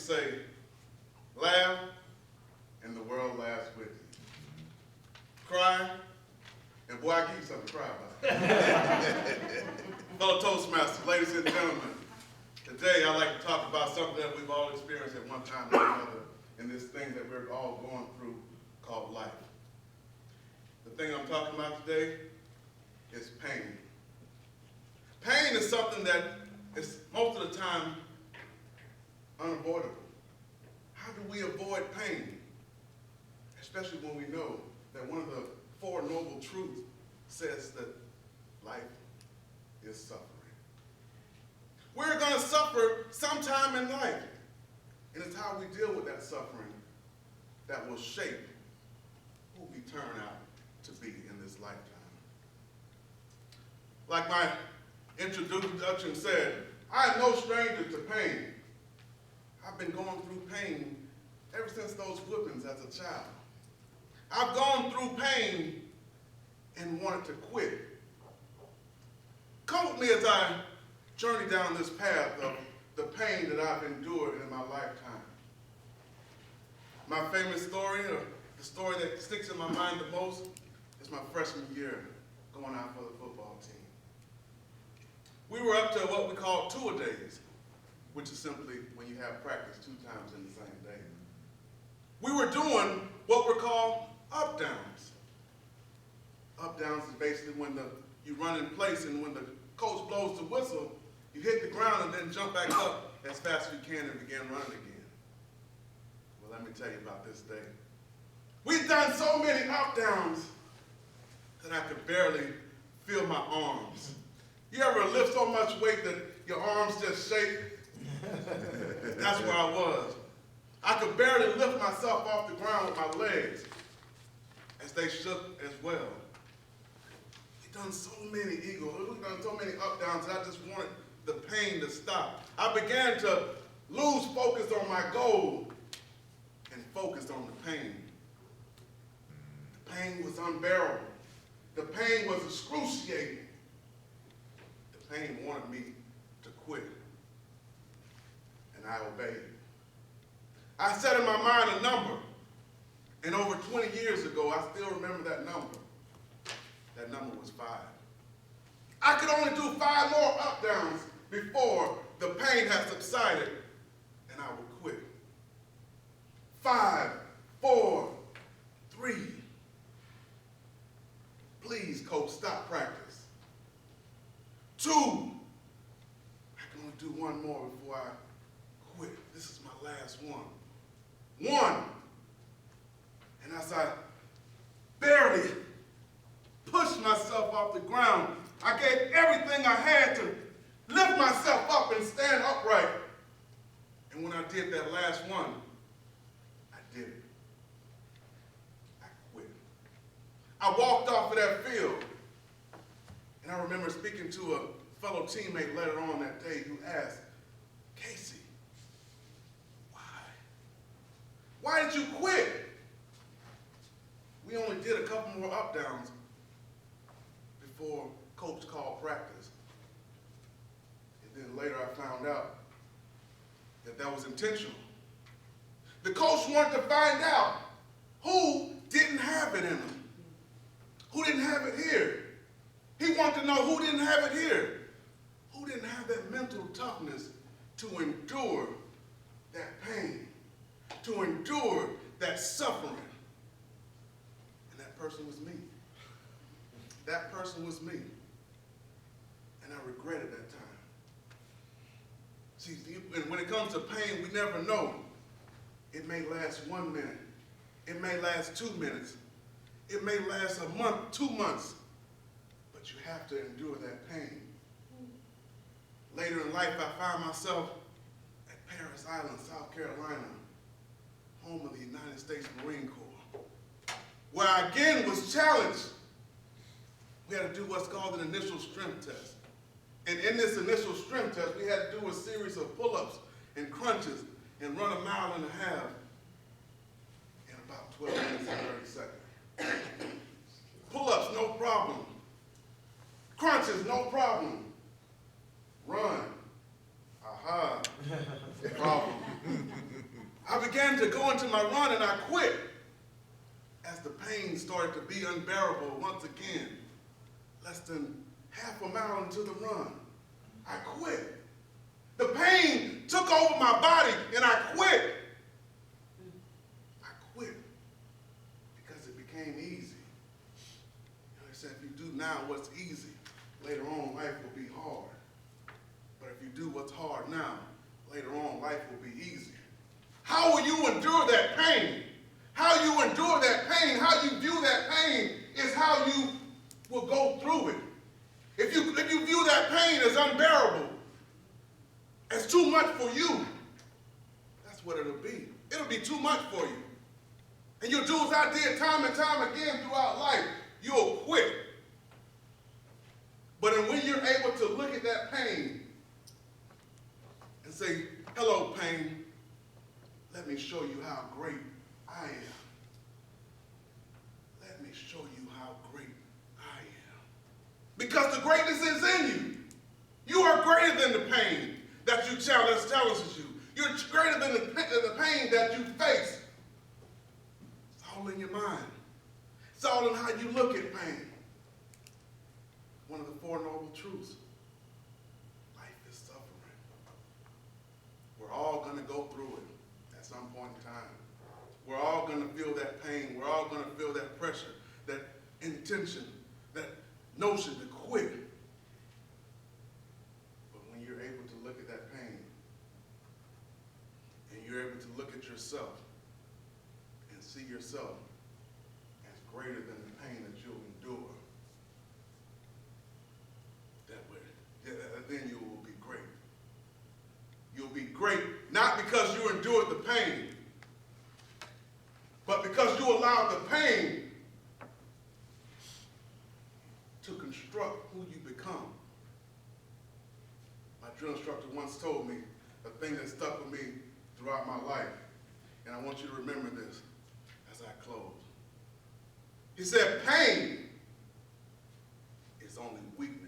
say, laugh, and the world laughs with you. Cry, and boy, I give you something to cry about. Fellow Toastmasters, ladies and gentlemen, today I'd like to talk about something that we've all experienced at one time or another in this thing that we're all going through called life. The thing I'm talking about today is pain. Pain is something that is most of the time unavoidable. How do we avoid pain? Especially when we know that one of the four noble truths says that life is suffering. We're going to suffer sometime in life. And it's how we deal with that suffering that will shape who we turn out to be in this lifetime. Like my introduction said, I am no stranger to pain. I've been going through pain ever since those whippings as a child. I've gone through pain and wanted to quit. Come with me as I journey down this path of the pain that I've endured in my lifetime. My famous story, or the story that sticks in my mind the most, is my freshman year going out for the football team. We were up to what we call two-a-days, which is simply when you have practice 2 times in the same day. We were doing what were called up-downs. Up-downs is basically when you run in place, and when the coach blows the whistle, you hit the ground and then jump back up as fast as you can and begin running again. Well, let me tell you about this day. We've done so many up-downs that I could barely feel my arms. You ever lift so much weight that your arms just shake? That's where I was. I could barely lift myself off the ground with my legs as they shook as well. We've done so many we've done so many up-downs that I just wanted the pain to stop. I began to lose focus on my goal and focus on the pain. The pain was unbearable. The pain was excruciating. The pain wanted me to quit. And I obeyed. I set in my mind a number. And over 20 years ago, I still remember that number. That number was 5. I could only do 5 more up-downs before the pain had subsided, and I would quit. 5, 4, 3. Please, coach, stop practice. 2. I can only do 1 more before I quit. This is my last one. 1. And as I barely pushed myself off the ground, I gave everything I had to lift myself up and stand upright. And when I did that last one, I did it. I quit. I walked off of that field. And I remember speaking to a fellow teammate later on that day who asked, Casey, why did you quit? We only did a couple more up-downs before coach called practice. And then later I found out that was intentional. The coach wanted to find out who didn't have it in them. Who didn't have it here? He wanted to know who didn't have it here. Who didn't have that mental toughness to endure that pain, to endure that suffering. And that person was me. That person was me. And I regretted that time. See, when it comes to pain, we never know. It may last 1 minute. It may last 2 minutes. It may last a month, 2 months. But you have to endure that pain. Later in life, I found myself at Parris Island, South Carolina, home of the United States Marine Corps, where I again was challenged. We had to do what's called an initial strength test. And in this initial strength test, we had to do a series of pull-ups and crunches and run 1.5 miles in about 12 minutes and 30 seconds. Pull-ups, no problem. Crunches, no problem. Run. Aha. Problem. began to go into my run and I quit. As the pain started to be unbearable once again, less than half a mile into the run, I quit. The pain took over my body and I quit. I quit because it became easy. You know, I said, if you do now what's easy, later on life will be hard. But if you do what's hard now, later on life will be easier. How will you endure that pain? How you endure that pain, how you view that pain is how you will go through it. If you view that pain as unbearable, as too much for you, that's what it'll be. It'll be too much for you. And you'll do as I did time and time again throughout life. You'll quit. But when you're able to look at that pain and say, hello, pain, let me show you how great I am. Let me show you how great I am. Because the greatness is in you. You are greater than the pain that challenges you. You're greater than the pain that you face. It's all in your mind. It's all in how you look at pain. One of the four noble truths. Life is suffering. We're all going to go through it at some point in time. We're all going to feel that pain. We're all going to feel that pressure, that intention, that notion to quit. But when you're able to look at that pain, and you're able to look at yourself and see yourself as greater than the pain that you'll endure, then you will be great. You'll be great not because you endured the pain, but because you allowed the pain to construct who you become. My drill instructor once told me a thing that stuck with me throughout my life, and I want you to remember this as I close. He said, pain is only weakness